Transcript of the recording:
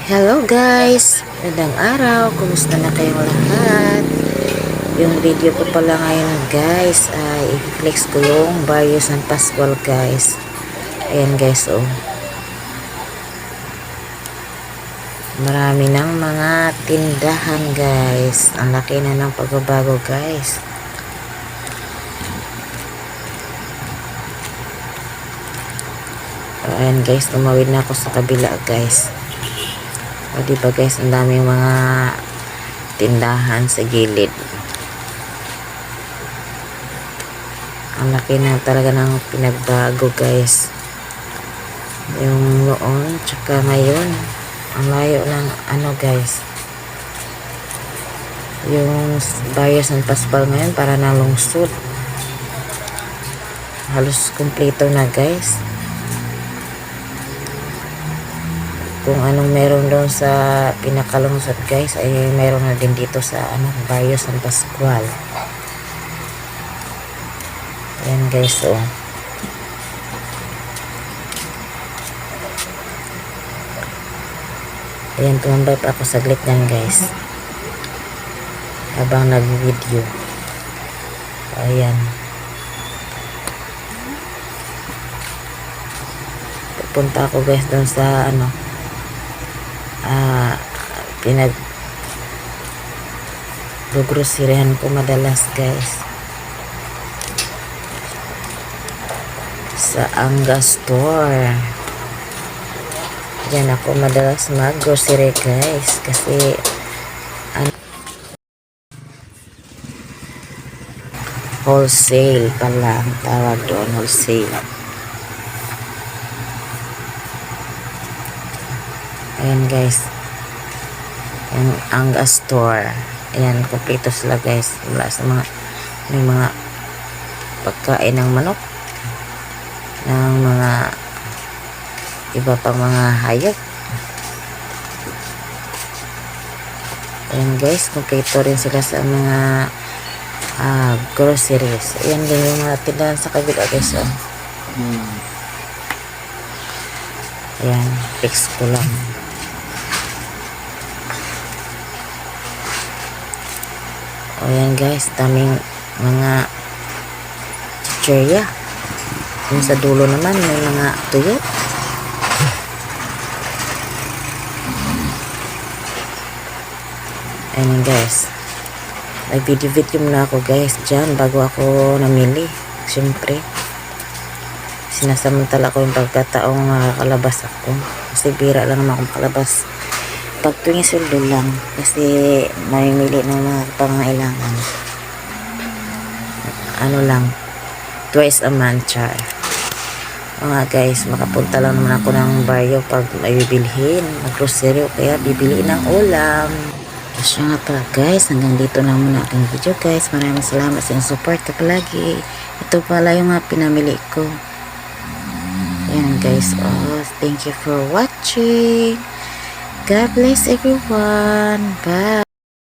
Hello guys! Magandang araw! Kumusta na kayong lahat? Yung video ko pala ngayon guys ay i-flex ko yung Barrio San Pascual guys. Ayan guys oh. Marami ng mga tindahan guys. Ang laki na ng pagbabago guys. Ayan guys, tumawid na ako sa kabila guys. O diba guys, ang daming mga tindahan sa gilid. Ang laki na talaga ng pinagbago guys. Yung noon, tsaka ngayon. Ang layo ng ano guys. Yung Barrio San Pascual ngayon para na lungsod. Halos kumpleto na guys. Kung anong meron doon sa pinakalungsod guys ay meron na din dito sa Barrio San Pascual. Ayan guys oh. Ayan, tumambay pa ako saglit yan guys habang nag-video. Ayan, pupunta ako guys doon sa pinag-groceryhan ko madalas guys, sa Anga Store. Diyan ako madalas mag-grocery guys kasi wholesale pala ang tawag doon, wholesale. Ayan guys, yung Anga Store. Ayan, kompleto sila guys. Wala sa may mga pagkain ng manok, ng mga iba pang mga hayop. Ayan guys, kompleto rin sila sa mga groceries. Ayan din yung mga tindahan sa kabila guys oh. Ayan, fix ko lang. Ayan guys, daming mga chichirya. Yung sa dulo naman may mga tuyo. Ayan guys, nag-video muna ako guys dyan bago ako namili. Siyempre sinasamantala ko yung pagkataong kalabas ako kasi bira lang naman akong kalabas pag tuwing sweldo lang kasi mamimili ng mga pangailangan. Ano lang, twice a month char. Mga guys, makapunta lang naman ako ng baryo pag may bibilhin, mag-grocery o kaya bibili ng ulam. So nga pala guys, hanggang dito na muna aking video guys. Maraming salamat sa inyong support palagi. Ito pala yung mga pinamili ko. Ayan guys, oh, thank you for watching. God bless everyone. Bye.